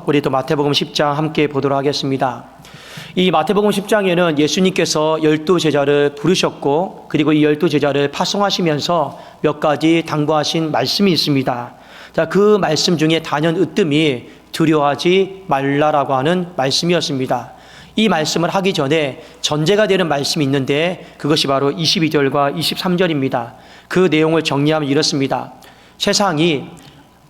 우리 또 마태복음 10장 함께 보도록 하겠습니다. 이 마태복음 10장에는 예수님께서 12제자를 부르셨고 그리고 이 12제자를 파송하시면서 몇 가지 당부하신 말씀이 있습니다. 자, 그 말씀 중에 단연 으뜸이 두려워하지 말라라고 하는 말씀이었습니다. 이 말씀을 하기 전에 전제가 되는 말씀이 있는데 그것이 바로 22절과 23절입니다. 그 내용을 정리하면 이렇습니다. 세상이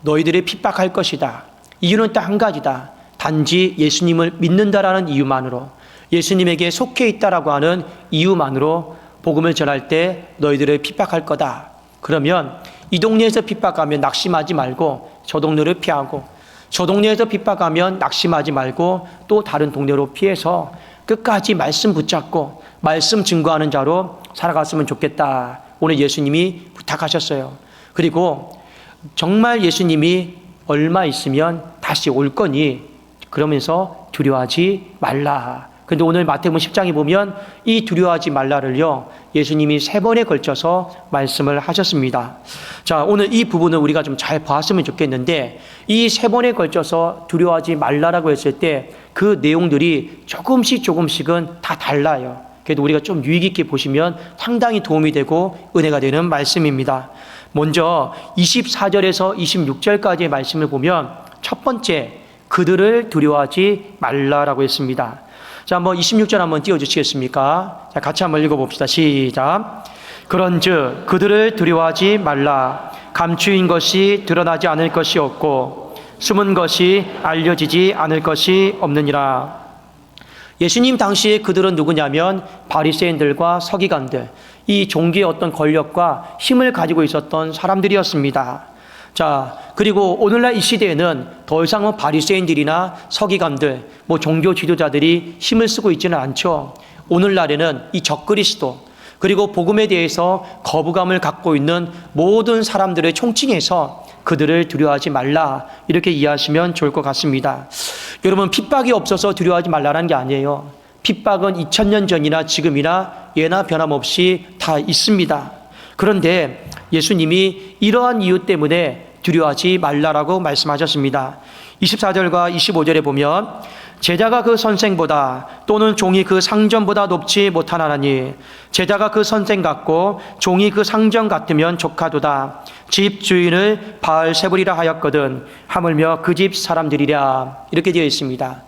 너희들을 핍박할 것이다. 이유는 딱 한 가지다. 단지 예수님을 믿는다라는 이유만으로, 예수님에게 속해 있다라고 하는 이유만으로 복음을 전할 때 너희들을 핍박할 거다. 그러면 이 동네에서 핍박하면 낙심하지 말고 저 동네를 피하고, 저 동네에서 핍박하면 낙심하지 말고 또 다른 동네로 피해서 끝까지 말씀 붙잡고 말씀 증거하는 자로 살아갔으면 좋겠다. 오늘 예수님이 부탁하셨어요. 그리고 정말 예수님이 얼마 있으면 다시 올 거니 그러면서 두려워하지 말라. 그런데 오늘 마태복음 10장에 보면 이 두려워하지 말라를요, 예수님이 3번에 걸쳐서 말씀을 하셨습니다. 자, 오늘 이 부분을 우리가 좀 잘 봤으면 좋겠는데, 이 3번에 걸쳐서 두려워하지 말라라고 했을 때 그 내용들이 조금씩은 다 달라요. 그래도 우리가 좀 유익 있게 보시면 상당히 도움이 되고 은혜가 되는 말씀입니다. 먼저 24절에서 26절까지의 말씀을 보면 첫 번째, 그들을 두려워하지 말라라고 했습니다. 자, 한번 26절 한번 띄워주시겠습니까? 자, 같이 한번 읽어봅시다. 시작. 그런즉 그들을 두려워하지 말라. 감추인 것이 드러나지 않을 것이 없고 숨은 것이 알려지지 않을 것이 없느니라. 예수님 당시에 그들은 누구냐면 바리새인들과 서기관들, 이 종교의 어떤 권력과 힘을 가지고 있었던 사람들이었습니다. 자, 그리고 오늘날 이 시대에는 더 이상 바리새인들이나 서기관들, 종교 지도자들이 힘을 쓰고 있지는 않죠. 오늘날에는 이 적그리스도, 그리고 복음에 대해서 거부감을 갖고 있는 모든 사람들을 총칭해서 그들을 두려워하지 말라, 이렇게 이해하시면 좋을 것 같습니다. 여러분, 핍박이 없어서 두려워하지 말라는 게 아니에요. 핍박은 2000년 전이나 지금이나 예나 변함없이 다 있습니다. 그런데 예수님이 이러한 이유 때문에 두려워하지 말라라고 말씀하셨습니다. 24절과 25절에 보면 제자가 그 선생보다 또는 종이 그 상전보다 높지 못하나니 제자가 그 선생 같고 종이 그 상전 같으면 족하도다. 집 주인을 바알세불이라 하였거든 하물며 그 집 사람들이랴. 이렇게 되어 있습니다.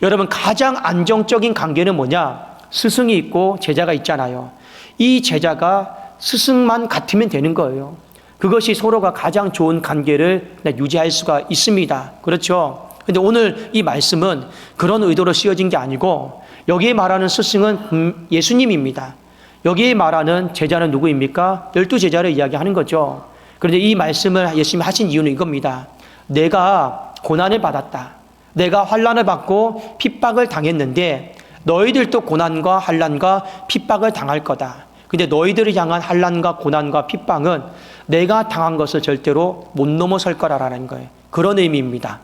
여러분, 가장 안정적인 관계는 뭐냐? 스승이 있고 제자가 있잖아요. 이 제자가 스승만 같으면 되는 거예요. 그것이 서로가 가장 좋은 관계를 유지할 수가 있습니다. 그렇죠? 근데 오늘 이 말씀은 그런 의도로 쓰여진 게 아니고 여기에 말하는 스승은 예수님입니다. 여기에 말하는 제자는 누구입니까? 12제자를 이야기하는 거죠. 그런데 이 말씀을 예수님이 하신 이유는 이겁니다. 내가 고난을 받았다. 내가 환난을 받고 핍박을 당했는데 너희들도 고난과 환난과 핍박을 당할 거다. 근데 너희들을 향한 환난과 고난과 핍박은 내가 당한 것을 절대로 못 넘어설 거라라는 거예요. 그런 의미입니다.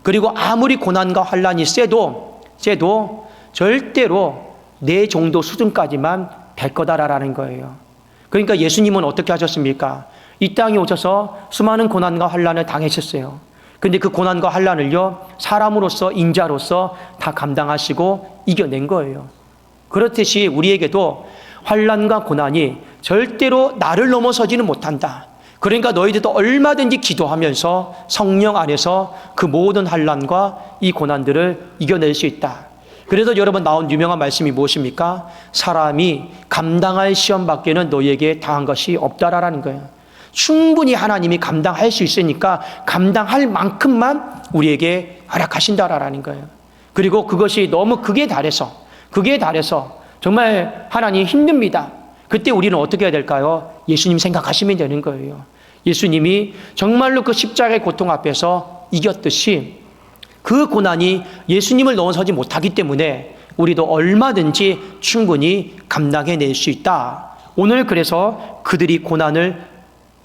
그리고 아무리 고난과 환난이 세도 절대로 내 정도 수준까지만 될 거다라는 거예요. 그러니까 예수님은 어떻게 하셨습니까? 이 땅에 오셔서 수많은 고난과 환난을 당하셨어요. 근데 그 고난과 환난을요, 사람으로서, 인자로서 다 감당하시고 이겨낸 거예요. 그렇듯이 우리에게도 환난과 고난이 절대로 나를 넘어서지는 못한다. 그러니까 너희들도 얼마든지 기도하면서 성령 안에서 그 모든 환난과 이 고난들을 이겨낼 수 있다. 그래서 여러분 나온 유명한 말씀이 무엇입니까? 사람이 감당할 시험밖에는 너희에게 당한 것이 없다라는 거예요. 충분히 하나님이 감당할 수 있으니까 감당할 만큼만 우리에게 허락하신다라는 거예요. 그리고 그것이 너무 극에 달해서 정말 하나님 힘듭니다. 그때 우리는 어떻게 해야 될까요? 예수님 생각하시면 되는 거예요. 예수님이 정말로 그 십자가의 고통 앞에서 이겼듯이 그 고난이 예수님을 넘어서지 못하기 때문에 우리도 얼마든지 충분히 감당해낼 수 있다. 오늘 그래서 그들이 고난을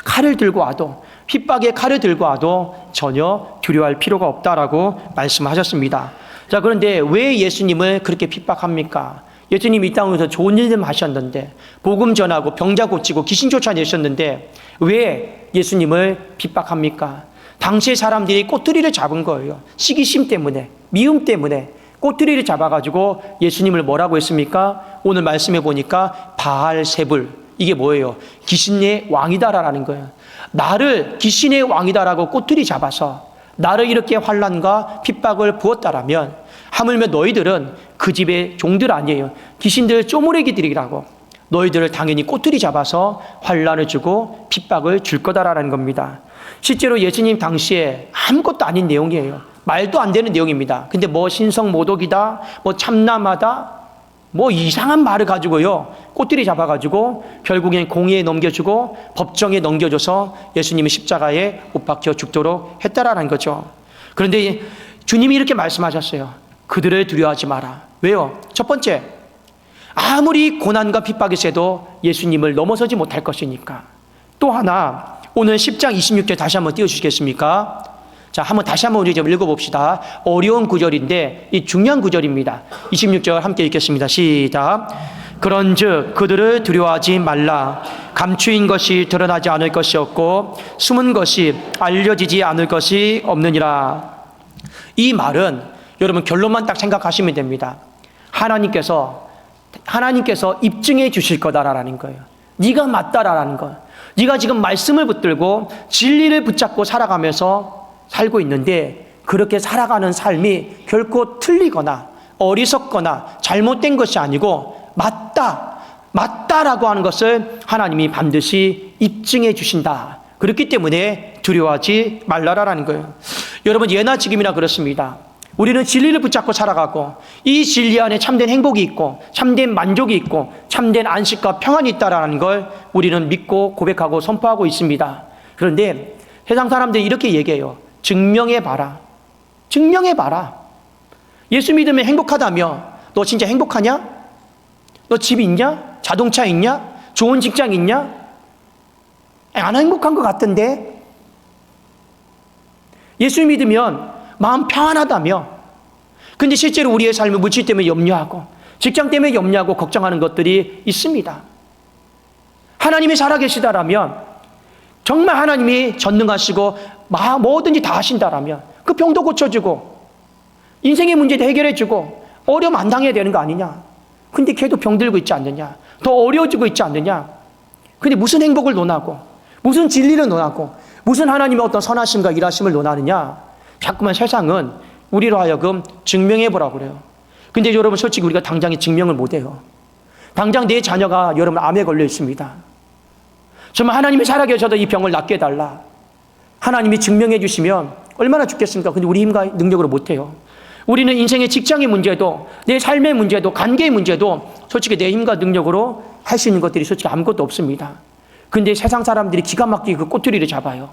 칼을 들고 와도, 핍박의 칼을 들고 와도 전혀 두려워할 필요가 없다라고 말씀하셨습니다. 자, 그런데 왜 예수님을 그렇게 핍박합니까? 예수님이 이 땅에서 좋은 일들 하셨는데, 복음 전하고 병자 고치고 귀신 쫓아내셨는데 왜 예수님을 핍박합니까? 당시의 사람들이 꼬투리를 잡은 거예요. 시기심 때문에, 미움 때문에 꼬투리를 잡아가지고 예수님을 뭐라고 했습니까? 오늘 말씀해 보니까 바알세불, 이게 뭐예요? 귀신의 왕이다라는 거예요. 나를 귀신의 왕이다라고 꼬투리 잡아서 나를 이렇게 환난과 핍박을 부었다라면 하물며 너희들은 그 집의 종들 아니에요. 귀신들 쪼무레기들이라고 너희들을 당연히 꼬투리 잡아서 환난을 주고 핍박을 줄 거다라는 겁니다. 실제로 예수님 당시에 아무것도 아닌 내용이에요. 말도 안 되는 내용입니다. 근데 뭐 신성모독이다, 뭐 참남하다, 뭐 이상한 말을 가지고요, 꼬투리 잡아가지고 결국엔 공의에 넘겨주고 법정에 넘겨줘서 예수님이 십자가에 못 박혀 죽도록 했다라는 거죠. 그런데 주님이 이렇게 말씀하셨어요. 그들을 두려워하지 마라. 왜요? 첫 번째, 아무리 고난과 핍박이 세도 예수님을 넘어서지 못할 것이니까. 또 하나, 오늘 10장 26절 다시 한번 띄워주시겠습니까? 자, 다시 한번 우리 좀 읽어봅시다. 어려운 구절인데 이 중요한 구절입니다. 26절 함께 읽겠습니다. 시작. 그런즉 그들을 두려워하지 말라. 감추인 것이 드러나지 않을 것이 없고 숨은 것이 알려지지 않을 것이 없느니라. 이 말은 여러분 결론만 딱 생각하시면 됩니다. 하나님께서 입증해 주실 거다라는 거예요. 네가 맞다라는 거. 네가 지금 말씀을 붙들고 진리를 붙잡고 살아가면서 살고 있는데 그렇게 살아가는 삶이 결코 틀리거나 어리석거나 잘못된 것이 아니고 맞다라고 하는 것을 하나님이 반드시 입증해 주신다. 그렇기 때문에 두려워하지 말라라는 거예요. 여러분, 예나 지금이나 그렇습니다. 우리는 진리를 붙잡고 살아가고 이 진리 안에 참된 행복이 있고 참된 만족이 있고 참된 안식과 평안이 있다라는 걸 우리는 믿고 고백하고 선포하고 있습니다. 그런데 세상 사람들이 이렇게 얘기해요. 증명해봐라. 증명해봐라. 예수 믿으면 행복하다며. 너 진짜 행복하냐? 너 집 있냐? 자동차 있냐? 좋은 직장 있냐? 안 행복한 것 같던데? 예수 믿으면 마음 평안하다며. 근데 실제로 우리의 삶을 물질 때문에 염려하고 직장 때문에 염려하고 걱정하는 것들이 있습니다. 하나님이 살아계시다라면, 정말 하나님이 전능하시고 뭐든지 다 하신다라면 그 병도 고쳐주고 인생의 문제도 해결해주고 어려움 안 당해야 되는 거 아니냐? 근데 걔도 병들고 있지 않느냐? 더 어려워지고 있지 않느냐? 근데 무슨 행복을 논하고 무슨 진리를 논하고 무슨 하나님의 어떤 선하심과 일하심을 논하느냐? 자꾸만 세상은 우리로 하여금 증명해보라고 그래요. 근데 여러분, 솔직히 우리가 당장에 증명을 못해요. 당장 내 자녀가 여러분 암에 걸려 있습니다. 정말 하나님이 살아계셔도 이 병을 낫게 해달라. 하나님이 증명해 주시면 얼마나 좋겠습니까? 근데 우리 힘과 능력으로 못해요. 우리는 인생의 직장의 문제도 내 삶의 문제도 관계의 문제도 솔직히 내 힘과 능력으로 할 수 있는 것들이 솔직히 아무것도 없습니다. 근데 세상 사람들이 기가 막히게 그 꼬투리를 잡아요.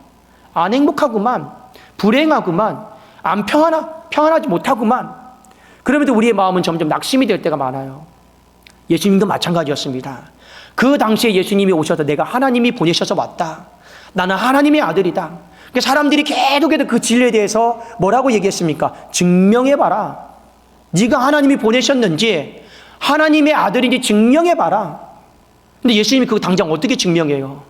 안 행복하구만, 불행하구만, 안 평안하지 못하구만. 그럼에도 우리의 마음은 점점 낙심이 될 때가 많아요. 예수님도 마찬가지였습니다. 그 당시에 예수님이 오셔서 내가 하나님이 보내셔서 왔다. 나는 하나님의 아들이다. 사람들이 계속해서 그 진리에 대해서 뭐라고 얘기했습니까? 증명해봐라. 네가 하나님이 보내셨는지 하나님의 아들인지 증명해봐라. 근데 예수님이 그거 당장 어떻게 증명해요?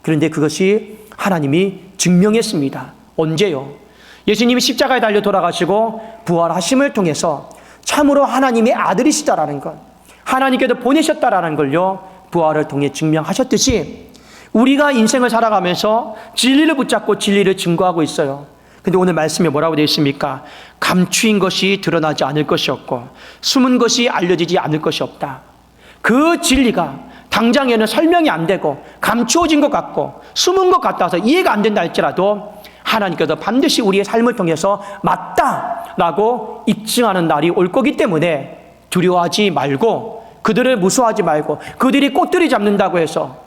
그런데 그것이 하나님이 증명했습니다. 언제요? 예수님이 십자가에 달려 돌아가시고 부활하심을 통해서 참으로 하나님의 아들이시다라는 것, 하나님께서 보내셨다라는 걸요, 부활을 통해 증명하셨듯이 우리가 인생을 살아가면서 진리를 붙잡고 진리를 증거하고 있어요. 근데 오늘 말씀에 뭐라고 되어 있습니까? 감추인 것이 드러나지 않을 것이 없고 숨은 것이 알려지지 않을 것이 없다. 그 진리가 당장에는 설명이 안 되고 감추어진 것 같고 숨은 것 같아서 이해가 안 된다 할지라도 하나님께서 반드시 우리의 삶을 통해서 맞다라고 입증하는 날이 올 거기 때문에 두려워하지 말고, 그들을 무서워하지 말고, 그들이 꼬투리 잡는다고 해서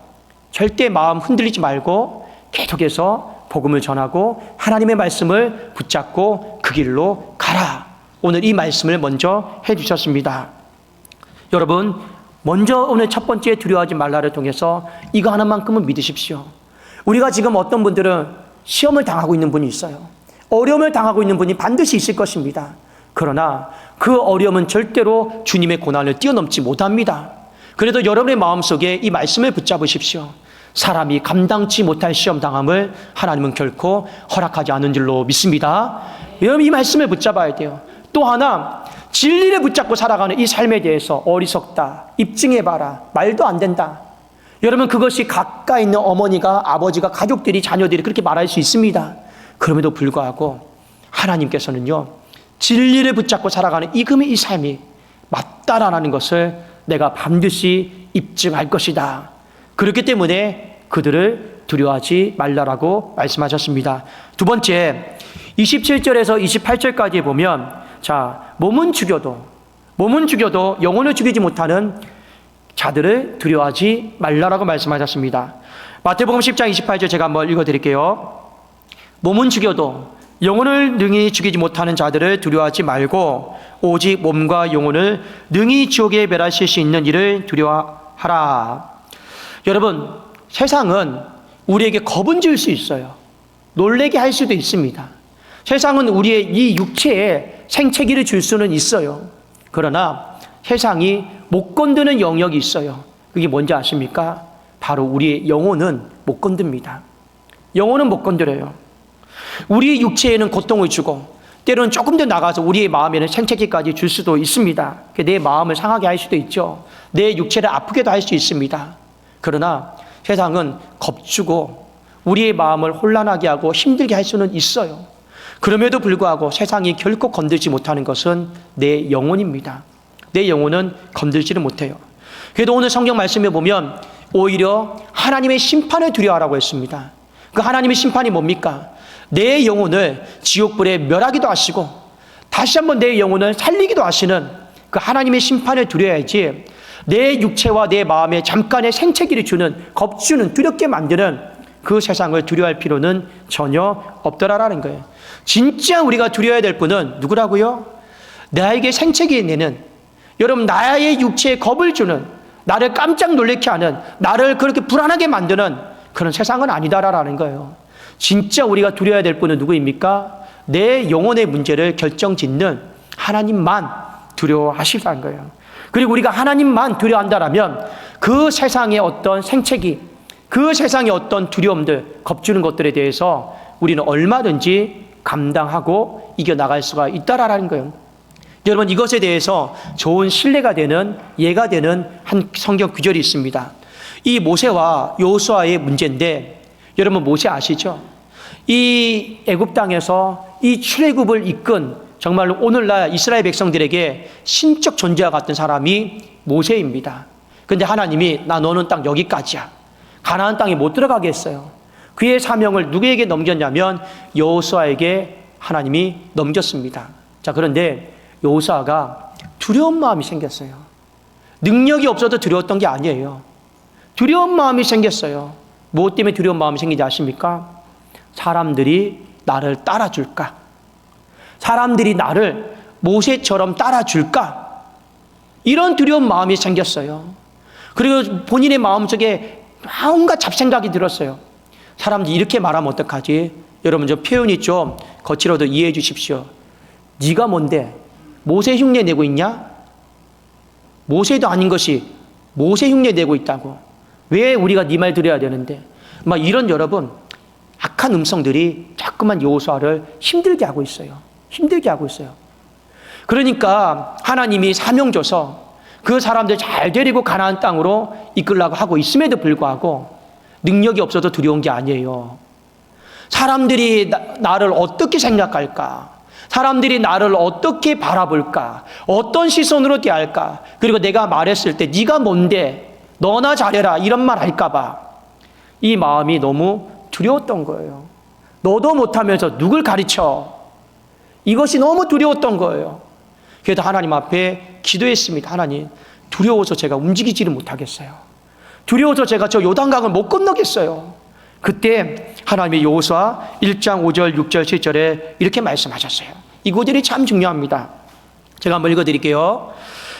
절대 마음 흔들리지 말고 계속해서 복음을 전하고 하나님의 말씀을 붙잡고 그 길로 가라. 오늘 이 말씀을 먼저 해주셨습니다. 여러분, 먼저 오늘 첫 번째 두려워하지 말라를 통해서 이거 하나만큼은 믿으십시오. 우리가 지금 어떤 분들은 시험을 당하고 있는 분이 있어요. 어려움을 당하고 있는 분이 반드시 있을 것입니다. 그러나 그 어려움은 절대로 주님의 고난을 뛰어넘지 못합니다. 그래도 여러분의 마음속에 이 말씀을 붙잡으십시오. 사람이 감당치 못할 시험 당함을 하나님은 결코 허락하지 않은 줄로 믿습니다. 여러분 이 말씀을 붙잡아야 돼요. 또 하나 진리를 붙잡고 살아가는 이 삶에 대해서 어리석다, 입증해봐라, 말도 안 된다. 여러분 그것이 가까이 있는 어머니가, 아버지가, 가족들이, 자녀들이 그렇게 말할 수 있습니다. 그럼에도 불구하고 하나님께서는요 진리를 붙잡고 살아가는 이 삶이 맞다라는 것을 내가 반드시 입증할 것이다. 그렇기 때문에 그들을 두려워하지 말라라고 말씀하셨습니다. 두 번째 27절에서 28절까지 보면 몸은 죽여도 영혼을 죽이지 못하는 자들을 두려워하지 말라라고 말씀하셨습니다. 마태복음 10장 28절 제가 한번 읽어드릴게요. 몸은 죽여도 영혼을 능히 죽이지 못하는 자들을 두려워하지 말고 오직 몸과 영혼을 능히 지옥에 멸하실 수 있는 이를 두려워하라. 여러분 세상은 우리에게 겁은 줄 수 있어요. 놀래게 할 수도 있습니다. 세상은 우리의 이 육체에 생채기를 줄 수는 있어요. 그러나 세상이 못 건드는 영역이 있어요. 그게 뭔지 아십니까? 바로 우리의 영혼은 못 건듭니다. 영혼은 못 건드려요. 우리 육체에는 고통을 주고 때로는 조금 더 나가서 우리의 마음에는 생채기까지 줄 수도 있습니다. 내 마음을 상하게 할 수도 있죠. 내 육체를 아프게도 할 수 있습니다. 그러나 세상은 겁주고 우리의 마음을 혼란하게 하고 힘들게 할 수는 있어요. 그럼에도 불구하고 세상이 결코 건들지 못하는 것은 내 영혼입니다. 내 영혼은 건들지를 못해요. 그래도 오늘 성경 말씀에 보면 오히려 하나님의 심판을 두려워하라고 했습니다. 그 하나님의 심판이 뭡니까? 내 영혼을 지옥불에 멸하기도 하시고 다시 한번 내 영혼을 살리기도 하시는 그 하나님의 심판을 두려워야지 내 육체와 내 마음에 잠깐의 생채기를 주는, 겁주는, 두렵게 만드는 그 세상을 두려워할 필요는 전혀 없더라라는 거예요. 진짜 우리가 두려워야 될 분은 누구라고요? 나에게 생채기 내는, 여러분 나의 육체에 겁을 주는, 나를 깜짝 놀라게 하는, 나를 그렇게 불안하게 만드는 그런 세상은 아니다라는 거예요. 진짜 우리가 두려워야 될 분은 누구입니까? 내 영혼의 문제를 결정짓는 하나님만 두려워하시라는 거예요. 그리고 우리가 하나님만 두려워한다라면 그 세상의 어떤 생채기, 그 세상의 어떤 두려움들, 겁주는 것들에 대해서 우리는 얼마든지 감당하고 이겨나갈 수가 있다라는 거예요. 여러분 이것에 대해서 좋은 신뢰가 되는, 예가 되는 한 성경 구절이 있습니다. 이 모세와 여호수아의 문제인데 여러분 모세 아시죠? 이 애굽 땅에서 이 출애굽을 이끈 정말로 오늘날 이스라엘 백성들에게 신적 존재와 같은 사람이 모세입니다. 그런데 하나님이 나 너는 딱 여기까지야. 가나안 땅에 못 들어가게 했어요. 그의 사명을 누구에게 넘겼냐면 여호수아에게 하나님이 넘겼습니다. 그런데 여호수아가 두려운 마음이 생겼어요. 능력이 없어도 두려웠던 게 아니에요. 두려운 마음이 생겼어요. 무엇 때문에 두려운 마음이 생기지 아십니까? 사람들이 나를 따라줄까? 사람들이 나를 모세처럼 따라줄까? 이런 두려운 마음이 생겼어요. 그리고 본인의 마음속에 온갖 잡생각이 들었어요. 사람들이 이렇게 말하면 어떡하지? 여러분 저 표현이 좀 거칠어도 이해해 주십시오. 네가 뭔데? 모세 흉내 내고 있냐? 모세도 아닌 것이 모세 흉내 내고 있다고. 왜 우리가 네 말 들어야 되는데? 막 이런 여러분 악한 음성들이 자꾸만 여호수아를 힘들게 하고 있어요. 힘들게 하고 있어요. 그러니까 하나님이 사명 줘서 그 사람들 잘 데리고 가나안 땅으로 이끌라고 하고 있음에도 불구하고 능력이 없어도 두려운 게 아니에요. 사람들이 나를 어떻게 생각할까? 사람들이 나를 어떻게 바라볼까? 어떤 시선으로 대할까? 그리고 내가 말했을 때 네가 뭔데? 너나 잘해라 이런 말 할까 봐. 이 마음이 너무 두려웠던 거예요. 너도 못하면서 누굴 가르쳐? 이것이 너무 두려웠던 거예요. 그래서 하나님 앞에 기도했습니다. 하나님, 두려워서 제가 움직이지를 못하겠어요. 두려워서 제가 저 요단강을 못 건너겠어요. 그때 하나님의 여호수아 1장 5절, 6절, 7절에 이렇게 말씀하셨어요. 이 구절이 참 중요합니다. 제가 한번 읽어드릴게요.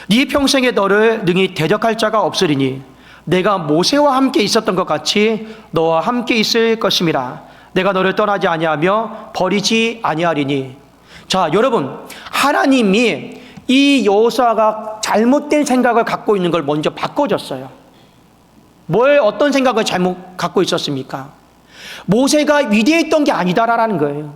네 평생에 너를 능히 대적할 자가 없으리니 내가 모세와 함께 있었던 것 같이 너와 함께 있을 것임이라. 내가 너를 떠나지 아니하며 버리지 아니하리니. 자, 여러분, 하나님이 이 여호수아가 잘못된 생각을 갖고 있는 걸 먼저 바꿔줬어요. 어떤 생각을 잘못 갖고 있었습니까? 모세가 위대했던 게 아니다라는 거예요.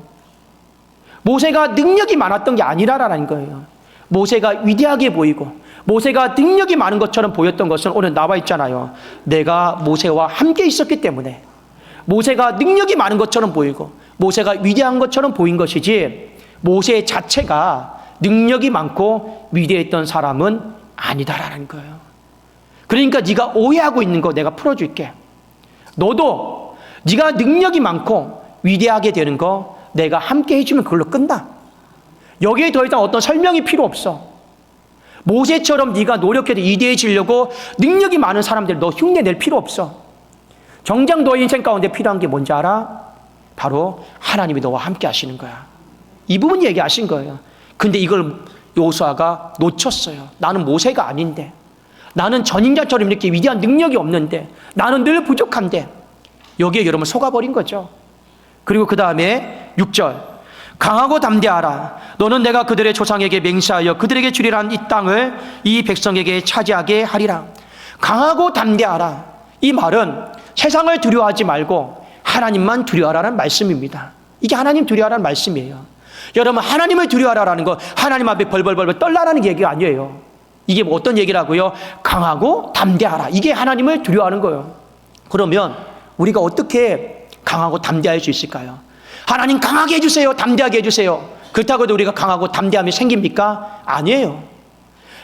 모세가 능력이 많았던 게 아니라라는 거예요. 모세가 위대하게 보이고 모세가 능력이 많은 것처럼 보였던 것은 오늘 나와 있잖아요. 내가 모세와 함께 있었기 때문에 모세가 능력이 많은 것처럼 보이고 모세가 위대한 것처럼 보인 것이지 모세 자체가 능력이 많고 위대했던 사람은 아니다라는 거예요. 그러니까 네가 오해하고 있는 거 내가 풀어줄게. 너도 네가 능력이 많고 위대하게 되는 거 내가 함께 해주면 그걸로 끝나. 여기에 더 이상 어떤 설명이 필요 없어. 모세처럼 네가 노력해서 위대해지려고 능력이 많은 사람들 너 흉내낼 필요 없어. 정작 너의 인생 가운데 필요한 게 뭔지 알아? 바로 하나님이 너와 함께 하시는 거야. 이 부분 얘기하신 거예요. 근데 이걸 여호수아가 놓쳤어요. 나는 모세가 아닌데, 나는 전인자처럼 이렇게 위대한 능력이 없는데, 나는 늘 부족한데, 여기에 여러분 속아버린 거죠. 그리고 그 다음에 6절, 강하고 담대하라. 너는 내가 그들의 조상에게 맹세하여 그들에게 주리란 이 땅을 이 백성에게 차지하게 하리라. 강하고 담대하라. 이 말은 세상을 두려워하지 말고 하나님만 두려워하라는 말씀입니다. 이게 하나님 두려워하라는 말씀이에요. 여러분, 하나님을 두려워하라는 거 하나님 앞에 벌벌벌 떨라라는 얘기가 아니에요. 이게 뭐 어떤 얘기라고요? 강하고 담대하라. 이게 하나님을 두려워하는 거예요. 그러면 우리가 어떻게 강하고 담대할 수 있을까요? 하나님 강하게 해주세요. 담대하게 해주세요. 그렇다고 해도 우리가 강하고 담대함이 생깁니까? 아니에요.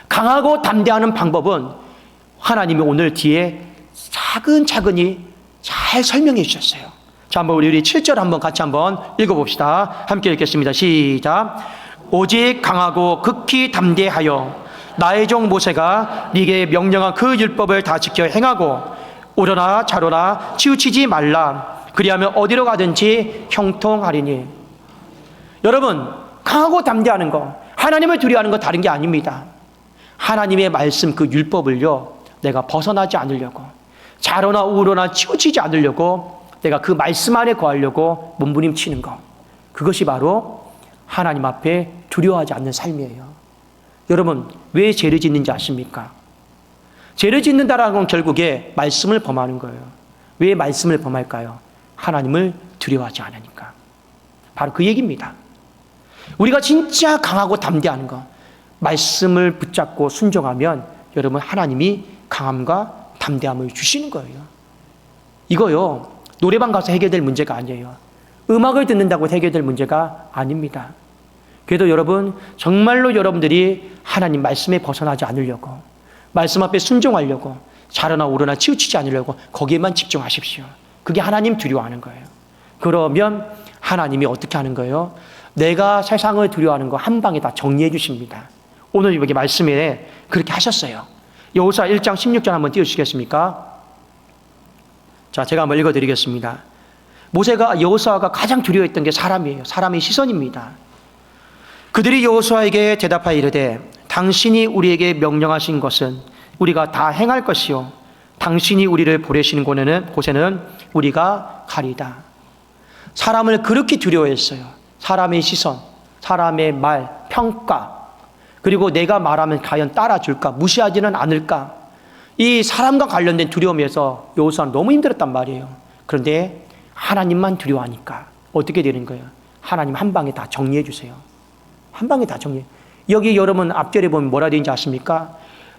강하고 담대하는 방법은 하나님이 오늘 뒤에 차근차근히 잘 설명해 주셨어요. 자, 한번 우리 7절 한번 같이 한번 읽어봅시다. 함께 읽겠습니다. 시작. 오직 강하고 극히 담대하여 나의 종 모세가 네게 명령한 그 율법을 다 지켜 행하고 오려나 자로나 치우치지 말라. 그리하면 어디로 가든지 형통하리니. 여러분, 강하고 담대하는 거, 하나님을 두려워하는 거 다른 게 아닙니다. 하나님의 말씀 그 율법을요, 내가 벗어나지 않으려고, 자로나 우로나 치우치지 않으려고, 내가 그 말씀 안에 거하려고 몸부림치는 거, 그것이 바로 하나님 앞에 두려워하지 않는 삶이에요. 여러분, 왜 죄를 짓는지 아십니까? 죄를 짓는다라는 건 결국에 말씀을 범하는 거예요. 왜 말씀을 범할까요? 하나님을 두려워하지 않으니까. 바로 그 얘기입니다. 우리가 진짜 강하고 담대하는 거, 말씀을 붙잡고 순종하면 여러분, 하나님이 강함과 담대함을 주시는 거예요. 이거요, 노래방 가서 해결될 문제가 아니에요. 음악을 듣는다고 해결될 문제가 아닙니다. 그래도 여러분, 정말로 여러분들이 하나님 말씀에 벗어나지 않으려고, 말씀 앞에 순종하려고, 자로나 오르나 치우치지 않으려고 거기에만 집중하십시오. 그게 하나님 두려워하는 거예요. 그러면 하나님이 어떻게 하는 거예요? 내가 세상을 두려워하는 거 한 방에 다 정리해 주십니다. 오늘 여기 말씀에 그렇게 하셨어요. 여호수아 1장 16절 한번 띄워주시겠습니까? 자, 제가 한번 읽어드리겠습니다. 여호수아가 가장 두려워했던 게 사람이에요. 사람의 시선입니다. 그들이 여호수아에게 대답하여 이르되 당신이 우리에게 명령하신 것은 우리가 다 행할 것이요 당신이 우리를 보내시는 곳에는 우리가 가리다. 사람을 그렇게 두려워했어요. 사람의 시선, 사람의 말, 평가, 그리고 내가 말하면 과연 따라줄까, 무시하지는 않을까, 이 사람과 관련된 두려움에서 여호수아는 너무 힘들었단 말이에요. 그런데 하나님만 두려워하니까 어떻게 되는 거예요? 하나님 한 방에 다 정리해 주세요. 한 방에 다 정리해. 여기 여러분 앞절에 보면 뭐라 되는지 아십니까?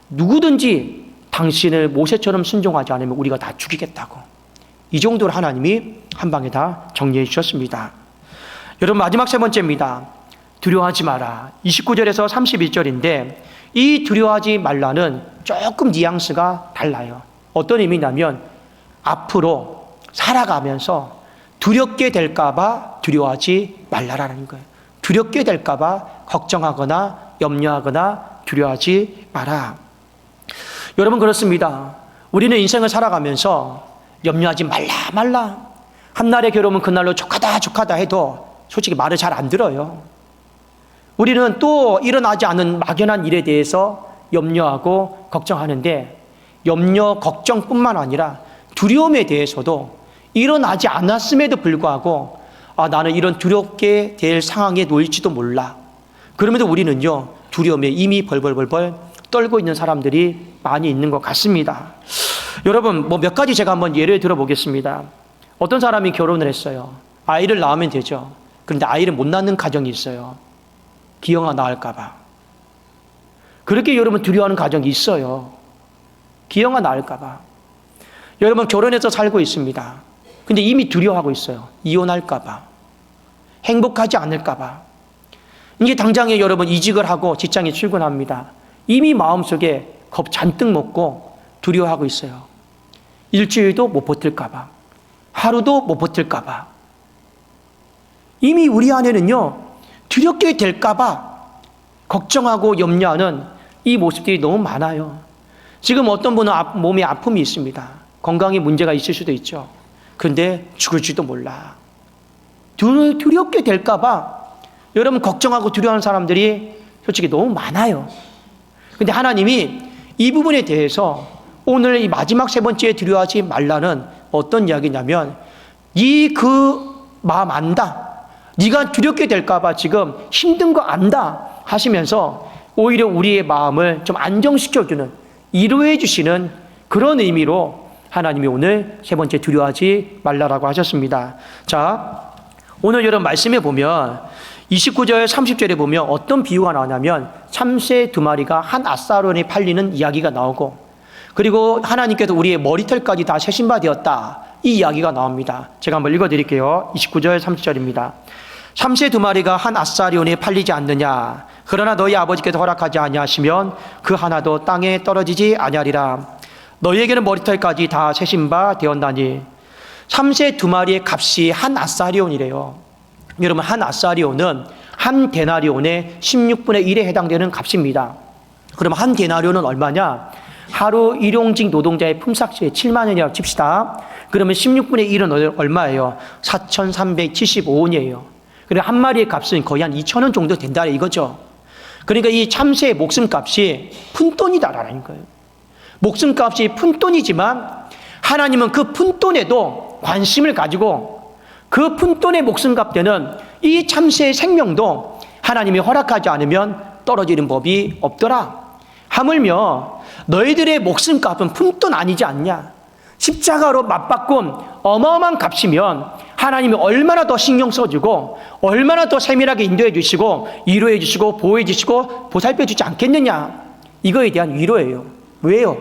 누구든지 당신을 모세처럼 순종하지 않으면 우리가 다 죽이겠다고. 이 정도로 하나님이 한 방에 다 정리해 주셨습니다. 여러분, 마지막 세 번째입니다. 두려워하지 마라. 29절에서 31절인데 이 두려워하지 말라는 조금 뉘앙스가 달라요. 어떤 의미냐면 앞으로 살아가면서 두렵게 될까 봐 두려워하지 말라라는 거예요. 두렵게 될까 봐 걱정하거나 염려하거나 두려워하지 마라. 여러분, 그렇습니다. 우리는 인생을 살아가면서 염려하지 말라. 한날의 괴로움은 그날로 족하다 해도 솔직히 말을 잘 안 들어요. 우리는 또 일어나지 않은 막연한 일에 대해서 염려하고 걱정하는데 염려, 걱정뿐만 아니라 두려움에 대해서도 일어나지 않았음에도 불구하고 나는 이런 두렵게 될 상황에 놓일지도 몰라. 그럼에도 우리는요, 두려움에 이미 벌벌 떨고 있는 사람들이 많이 있는 것 같습니다. 여러분, 몇 가지 제가 한번 예를 들어보겠습니다. 어떤 사람이 결혼을 했어요. 아이를 낳으면 되죠. 그런데 아이를 못 낳는 가정이 있어요. 기형아 낳을까봐. 그렇게 여러분 두려워하는 가정이 있어요. 기형아 낳을까봐. 여러분, 결혼해서 살고 있습니다. 근데 이미 두려워하고 있어요. 이혼할까봐. 행복하지 않을까봐. 이제 당장에 여러분 이직을 하고 직장에 출근합니다. 이미 마음속에 겁 잔뜩 먹고 두려워하고 있어요. 일주일도 못 버틸까봐. 하루도 못 버틸까봐. 이미 우리 안에는요, 두렵게 될까봐 걱정하고 염려하는 이 모습들이 너무 많아요. 지금 어떤 분은 몸에 아픔이 있습니다. 건강에 문제가 있을 수도 있죠. 그런데 죽을지도 몰라. 두렵게 될까봐 여러분 걱정하고 두려워하는 사람들이 솔직히 너무 많아요. 근데 하나님이 이 부분에 대해서 오늘 이 마지막 세 번째에 두려워하지 말라는 어떤 이야기냐면, 그 마음 안다. 네가 두렵게 될까봐 지금 힘든 거 안다 하시면서 오히려 우리의 마음을 좀 안정시켜주는, 위로해 주시는 그런 의미로 하나님이 오늘 세 번째 두려워하지 말라라고 하셨습니다. 자, 오늘 여러분 말씀에 보면 29절 30절에 보면 어떤 비유가 나오냐면 참새 2마리가 한 앗사론에 팔리는 이야기가 나오고, 그리고 하나님께서 우리의 머리털까지 다 세신 바 되었다, 이 이야기가 나옵니다. 제가 한번 읽어드릴게요. 29절 30절입니다. 참새 2마리가 한 앗사론에 팔리지 않느냐? 그러나 너희 아버지께서 허락하지 아니하시면 그 하나도 땅에 떨어지지 아니하리라. 너희에게는 머리털까지 다 세신 바 되었나니. 참새 2마리의 값이 한 앗사리온이래요. 여러분, 한 앗사리온은 한 데나리온의 16분의 1에 해당되는 값입니다. 그럼 한 데나리온은 얼마냐? 하루 일용직 노동자의 품삯이 7만 원이라고 칩시다. 그러면 16분의 1은 얼마예요? 4,375원이에요. 그리고 한 마리의 값은 거의 한 2,000원 정도 된다 이거죠. 그러니까 이 참새의 목숨값이 푼돈이다라는 거예요. 목숨값이 푼돈이지만 하나님은 그 푼돈에도 관심을 가지고 그 푼돈의 목숨값 되는 이 참새의 생명도 하나님이 허락하지 않으면 떨어지는 법이 없더라. 하물며 너희들의 목숨값은 푼돈 아니지 않냐? 십자가로 맞바꾼 어마어마한 값이면 하나님이 얼마나 더 신경 써주고 얼마나 더 세밀하게 인도해 주시고 위로해 주시고 보호해 주시고 보살펴 주지 않겠느냐? 이거에 대한 위로예요. 왜요?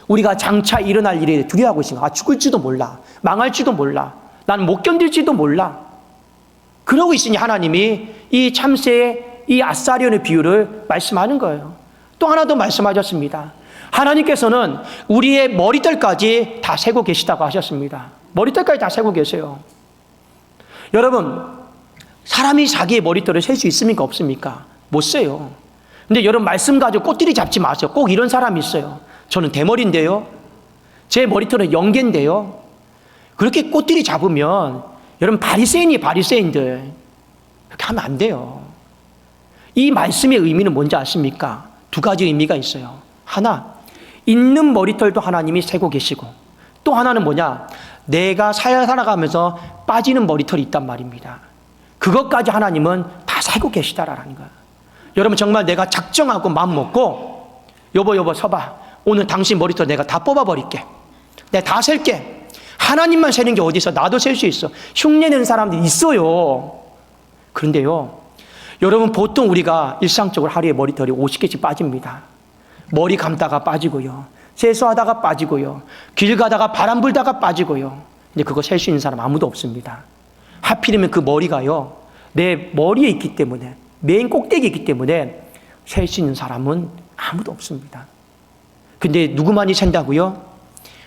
우리가 장차 일어날 일에 두려워하고 있으니까. 죽을지도 몰라. 망할지도 몰라. 나는 못 견딜지도 몰라. 그러고 있으니 하나님이 이 참새의 이 앗사리온의 비유를 말씀하는 거예요. 또 하나 더 말씀하셨습니다. 하나님께서는 우리의 머리털까지 다 세고 계시다고 하셨습니다. 머리털까지 다 세고 계세요. 여러분, 사람이 자기의 머리털을 셀 수 있습니까? 없습니까? 못 세요. 근데 여러분, 말씀 가지고 꼬투리 잡지 마세요. 꼭 이런 사람이 있어요. 저는 대머리인데요. 제 머리털은 영계인데요. 그렇게 꼬투리 잡으면 여러분, 바리새인들 그렇게 하면 안 돼요. 이 말씀의 의미는 뭔지 아십니까? 두 가지 의미가 있어요. 하나, 있는 머리털도 하나님이 세고 계시고, 또 하나는 뭐냐? 내가 살아가면서 빠지는 머리털이 있단 말입니다. 그것까지 하나님은 다 세고 계시다라는 거예요. 여러분, 정말 내가 작정하고 마음 먹고 여보 서봐, 오늘 당신 머리털 내가 다 뽑아버릴게. 내가 다 셀게. 하나님만 세는 게 어디 있어? 나도 셀 수 있어. 흉내내는 사람들이 있어요. 그런데요, 여러분, 보통 우리가 일상적으로 하루에 머리털이 50개씩 빠집니다. 머리 감다가 빠지고요, 세수하다가 빠지고요, 길 가다가 바람 불다가 빠지고요. 근데 그거 셀 수 있는 사람 아무도 없습니다. 하필이면 그 머리가요, 내 머리에 있기 때문에, 맨 꼭대기에 있기 때문에 셀 수 있는 사람은 아무도 없습니다. 근데 누구만이 센다고요?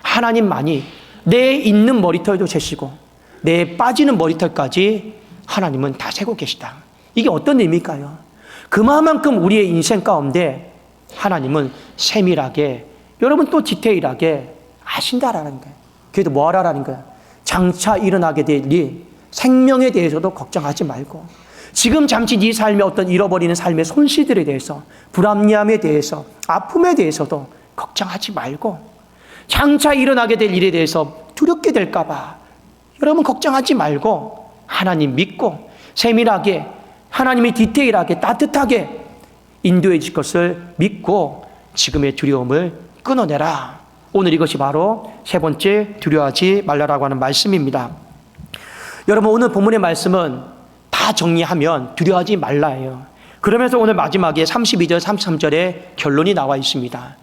하나님만이 내 있는 머리털도 세시고 내 빠지는 머리털까지 하나님은 다 세고 계시다. 이게 어떤 의미일까요? 그만큼 우리의 인생 가운데 하나님은 세밀하게, 여러분 또 디테일하게 아신다라는 거예요. 그래도 뭐 하라라는 거예요? 장차 일어나게 될 일, 생명에 대해서도 걱정하지 말고, 지금 잠시 네 삶의 어떤 잃어버리는 삶의 손실들에 대해서, 불합리함에 대해서, 아픔에 대해서도 걱정하지 말고, 장차 일어나게 될 일에 대해서 두렵게 될까 봐 여러분 걱정하지 말고 하나님 믿고 세밀하게, 하나님이 디테일하게 따뜻하게 인도해 줄 것을 믿고 지금의 두려움을 끊어내라. 오늘 이것이 바로 세 번째 두려워하지 말라라고 하는 말씀입니다. 여러분, 오늘 본문의 말씀은 다 정리하면 두려워하지 말라예요. 그러면서 오늘 마지막에 32절, 33절에 결론이 나와 있습니다.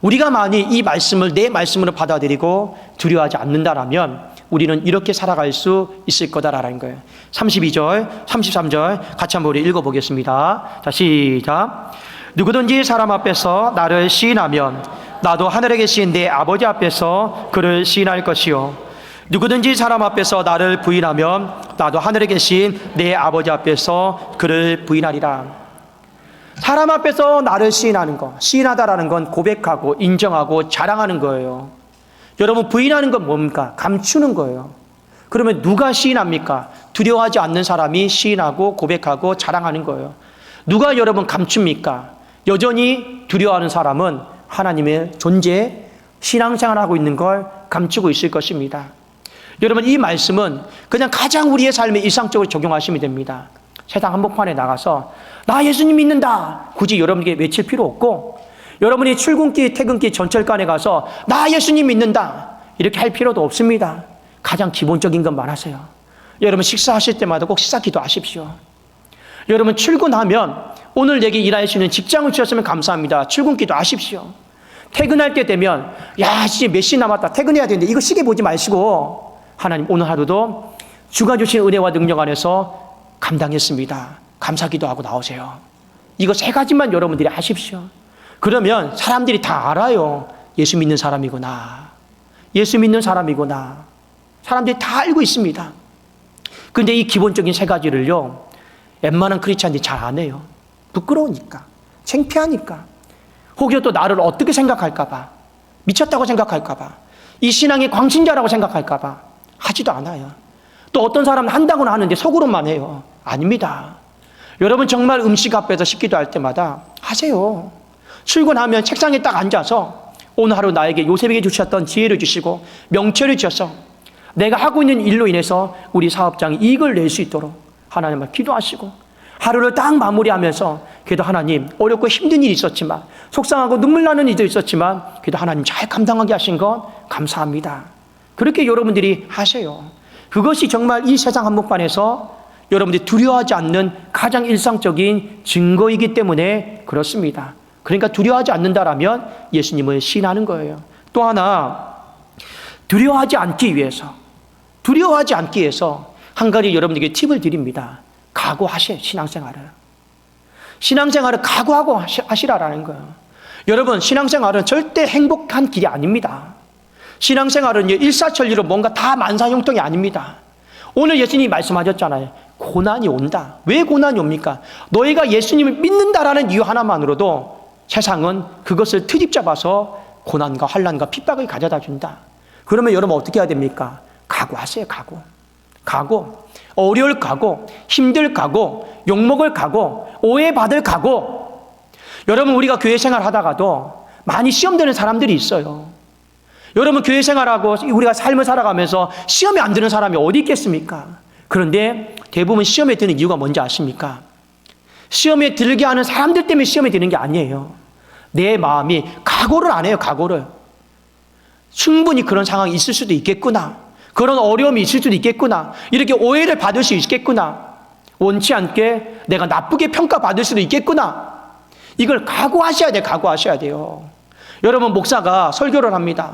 우리가 만일 이 말씀을 내 말씀으로 받아들이고 두려워하지 않는다라면 우리는 이렇게 살아갈 수 있을 거다라는 거예요. 32절, 33절 같이 한번 우리 읽어보겠습니다. 자, 시작. 누구든지 사람 앞에서 나를 시인하면 나도 하늘에 계신 내 아버지 앞에서 그를 시인할 것이요. 누구든지 사람 앞에서 나를 부인하면 나도 하늘에 계신 내 아버지 앞에서 그를 부인하리라. 사람 앞에서 나를 시인하는 것, 시인하다라는 건 고백하고 인정하고 자랑하는 거예요. 여러분, 부인하는 건 뭡니까? 감추는 거예요. 그러면 누가 시인합니까? 두려워하지 않는 사람이 시인하고 고백하고 자랑하는 거예요. 누가 여러분 감춥니까? 여전히 두려워하는 사람은 하나님의 존재, 신앙생활하고 있는 걸 감추고 있을 것입니다. 여러분, 이 말씀은 그냥 가장 우리의 삶에 일상적으로 적용하시면 됩니다. 세상 한복판에 나가서 나 예수님 믿는다 굳이 여러분에게 외칠 필요 없고, 여러분이 출근길 퇴근길 전철관에 가서 나 예수님 믿는다 이렇게 할 필요도 없습니다. 가장 기본적인 것만 하세요. 여러분, 식사하실 때마다 꼭 식사 기도하십시오. 여러분, 출근하면 오늘 내게 일할 수 있는 직장을 주셨으면 감사합니다. 출근 기도하십시오. 퇴근할 때 되면 야, 이제 몇 시 남았다 퇴근해야 되는데 이거 시계 보지 마시고 하나님 오늘 하루도 주가 주신 은혜와 능력 안에서 감당했습니다. 감사기도하고 나오세요. 이거 세 가지만 여러분들이 하십시오. 그러면 사람들이 다 알아요. 예수 믿는 사람이구나. 예수 믿는 사람이구나. 사람들이 다 알고 있습니다. 근데 이 기본적인 세 가지를요, 웬만한 크리스찬들이 잘 안 해요. 부끄러우니까, 창피하니까, 혹여 또 나를 어떻게 생각할까봐, 미쳤다고 생각할까봐, 이 신앙의 광신자라고 생각할까봐 하지도 않아요. 또 어떤 사람은 한다고는 하는데 속으로만 해요. 아닙니다. 여러분, 정말 음식 앞에서 식기도 할 때마다 하세요. 출근하면 책상에 딱 앉아서 오늘 하루 나에게 요셉에게 주셨던 지혜를 주시고 명철을 주셔서 내가 하고 있는 일로 인해서 우리 사업장이 이익을 낼 수 있도록 하나님을 기도하시고, 하루를 딱 마무리하면서 그래도 하나님, 어렵고 힘든 일이 있었지만, 속상하고 눈물 나는 일도 있었지만 그래도 하나님 잘 감당하게 하신 것 감사합니다. 그렇게 여러분들이 하세요. 그것이 정말 이 세상 한복판에서 여러분들이 두려워하지 않는 가장 일상적인 증거이기 때문에 그렇습니다. 그러니까 두려워하지 않는다라면 예수님을 시인하는 거예요. 또 하나, 두려워하지 않기 위해서 한 가지 여러분에게 팁을 드립니다. 각오하세요. 신앙생활을 각오하고 하시라라는 거예요. 여러분, 신앙생활은 절대 행복한 길이 아닙니다. 신앙생활은 일사천리로 뭔가 다 만사형통이 아닙니다. 오늘 예수님이 말씀하셨잖아요. 고난이 온다. 왜 고난이 옵니까? 너희가 예수님을 믿는다라는 이유 하나만으로도 세상은 그것을 트집 잡아서 고난과 환난과 핍박을 가져다 준다. 그러면 여러분 어떻게 해야 됩니까? 각오하세요. 각오. 어려울 각오, 힘들 각오, 욕먹을 각오, 오해받을 각오. 여러분, 우리가 교회 생활 하다가도 많이 시험 드는 사람들이 있어요. 여러분, 교회 생활하고 우리가 삶을 살아가면서 시험에 안 드는 사람이 어디 있겠습니까? 그런데 대부분 시험에 드는 이유가 뭔지 아십니까? 시험에 들게 하는 사람들 때문에 시험에 드는 게 아니에요. 내 마음이 각오를 안 해요. 각오를. 충분히 그런 상황이 있을 수도 있겠구나, 그런 어려움이 있을 수도 있겠구나, 이렇게 오해를 받을 수 있겠구나, 원치 않게 내가 나쁘게 평가받을 수도 있겠구나, 이걸 각오하셔야 돼요. 각오하셔야 돼요. 여러분, 목사가 설교를 합니다.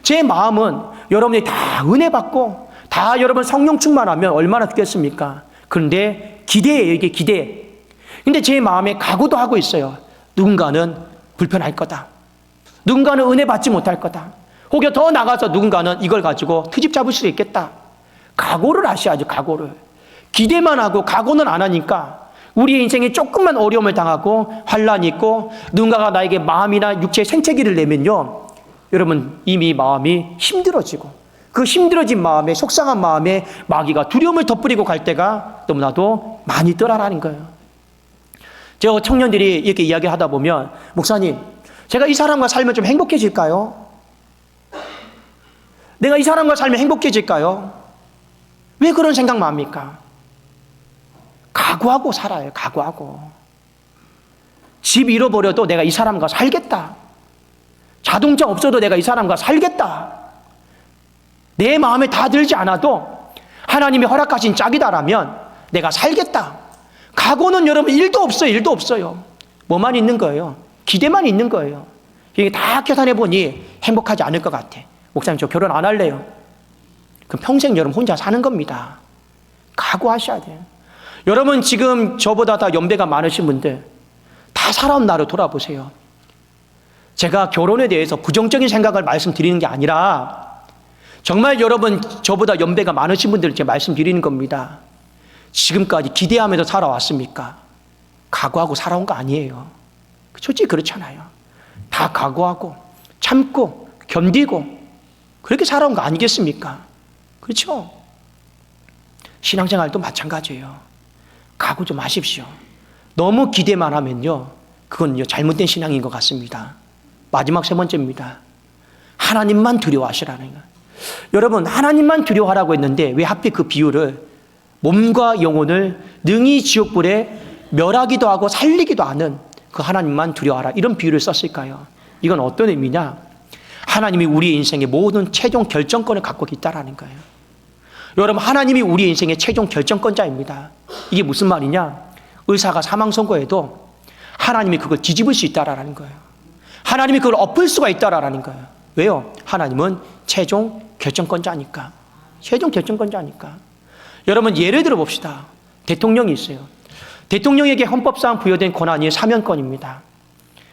제 마음은 여러분이 다 은혜 받고 다 여러분 성령 충만하면 얼마나 좋겠습니까? 그런데 기대예요. 이게 기대. 근데 제 마음에 각오도 하고 있어요. 누군가는 불편할 거다. 누군가는 은혜 받지 못할 거다. 혹여 더 나가서 누군가는 이걸 가지고 트집 잡을 수도 있겠다. 각오를 하셔야죠. 각오를. 기대만 하고 각오는 안 하니까 우리의 인생에 조금만 어려움을 당하고 환란이 있고 누군가가 나에게 마음이나 육체의 생채기를 내면요, 여러분 이미 마음이 힘들어지고 그 힘들어진 마음에, 속상한 마음에 마귀가 두려움을 덧뿌리고 갈 때가 너무나도 많이 있더라라는 거예요. 저 청년들이 이렇게 이야기하다 보면, 목사님, 제가 이 사람과 살면 좀 행복해질까요? 내가 이 사람과 살면 행복해질까요? 왜 그런 생각만 합니까? 각오하고 살아요. 각오하고. 집 잃어버려도 내가 이 사람과 살겠다. 자동차 없어도 내가 이 사람과 살겠다. 내 마음에 다 들지 않아도 하나님이 허락하신 짝이다라면 내가 살겠다. 각오는 여러분 1도 없어요. 1도 없어요. 뭐만 있는 거예요? 기대만 있는 거예요. 이게 다 계산해보니 행복하지 않을 것 같아. 목사님, 저 결혼 안 할래요. 그럼 평생 여러분 혼자 사는 겁니다. 각오하셔야 돼요. 여러분 지금 저보다 다 연배가 많으신 분들 다 살아온 나를 돌아보세요. 제가 결혼에 대해서 부정적인 생각을 말씀드리는 게 아니라 정말 여러분 저보다 연배가 많으신 분들 제가 말씀드리는 겁니다. 지금까지 기대하면서 살아왔습니까? 각오하고 살아온 거 아니에요. 솔직히 그렇잖아요. 다 각오하고 참고 견디고 그렇게 살아온 거 아니겠습니까? 그렇죠? 신앙생활도 마찬가지예요. 각오 좀 하십시오. 너무 기대만 하면요, 그건요 잘못된 신앙인 것 같습니다. 마지막 세 번째입니다. 하나님만 두려워하시라는 거예요. 여러분 하나님만 두려워하라고 했는데 왜 하필 그 비유를 몸과 영혼을 능히 지옥불에 멸하기도 하고 살리기도 하는 그 하나님만 두려워하라 이런 비유를 썼을까요? 이건 어떤 의미냐? 하나님이 우리의 인생의 모든 최종 결정권을 갖고 있다는 거예요. 여러분 하나님이 우리의 인생의 최종 결정권자입니다. 이게 무슨 말이냐? 의사가 사망 선고해도 하나님이 그걸 뒤집을 수 있다라는 거예요. 하나님이 그걸 엎을 수가 있다라는 거예요. 왜요? 하나님은 최종 결정권자니까. 최종 결정권자니까. 여러분 예를 들어 봅시다. 대통령이 있어요. 대통령에게 헌법상 부여된 권한이 사면권입니다.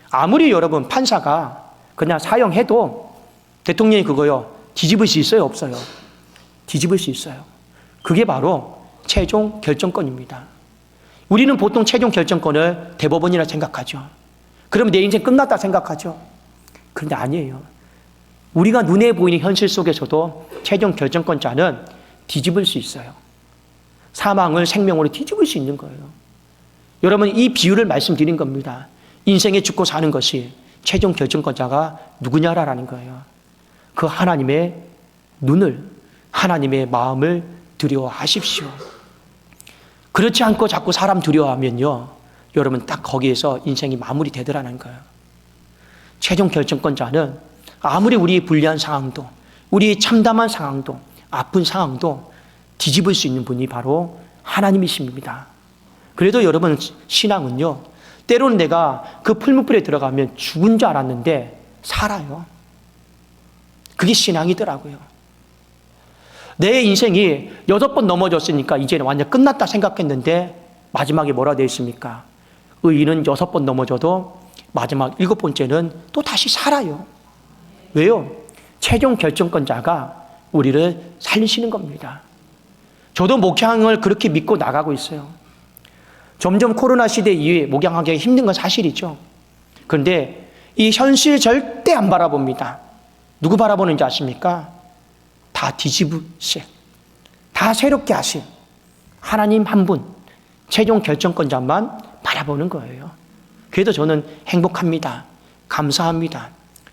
아무리 여러분 판사가 그냥 사형해도 대통령이 그거요 뒤집을 수 있어요? 없어요? 뒤집을 수 있어요. 그게 바로 최종 결정권입니다. 우리는 보통 최종 결정권을 대법원이라 생각하죠. 그러면 내 인생 끝났다 생각하죠. 그런데 아니에요. 우리가 눈에 보이는 현실 속에서도 최종 결정권자는 뒤집을 수 있어요. 사망을 생명으로 뒤집을 수 있는 거예요. 여러분 이 비유를 말씀드린 겁니다. 인생에 죽고 사는 것이 최종 결정권자가 누구냐라는 거예요. 그 하나님의 눈을, 하나님의 마음을 두려워하십시오. 그렇지 않고 자꾸 사람 두려워하면요, 여러분 딱 거기에서 인생이 마무리되더라는 거예요. 최종 결정권자는 아무리 우리의 불리한 상황도, 우리의 참담한 상황도, 아픈 상황도 뒤집을 수 있는 분이 바로 하나님이십니다. 그래도 여러분 신앙은요, 때로는 내가 그 풀무불에 들어가면 죽은 줄 알았는데 살아요. 그게 신앙이더라고요. 내 인생이 6번 넘어졌으니까 이제는 완전 끝났다 생각했는데 마지막에 뭐라 되어 있습니까? 의인은 6번 넘어져도 마지막 7번째는 또 다시 살아요. 왜요? 최종 결정권자가 우리를 살리시는 겁니다. 저도 목양을 그렇게 믿고 나가고 있어요. 점점 코로나 시대 이후에 목양하기가 힘든 건 사실이죠. 그런데 이 현실 절대 안 바라봅니다. 누구 바라보는지 아십니까? 다 뒤집으신, 다 새롭게 하신 하나님 한 분, 최종 결정권자만 바라보는 거예요. 그래도 저는 행복합니다. 감사합니다.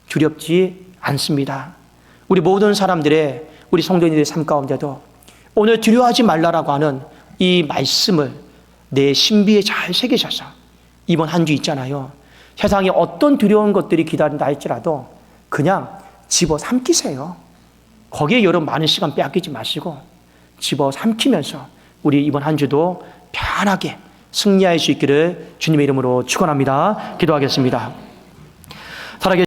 두렵지 않습니다. 우리 모든 사람들의, 우리 성도님들의 삶 가운데도 오늘 두려워하지 말라라고 하는 이 말씀을 내 신비에 잘 새기셔서 이번 한 주 있잖아요. 세상에 어떤 두려운 것들이 기다린다 할지라도 그냥 집어삼키세요. 거기에 여러분 많은 시간 빼앗기지 마시고 집어삼키면서 우리 이번 한 주도 편하게 승리할 수 있기를 주님의 이름으로 축원합니다. 기도하겠습니다. 살아계신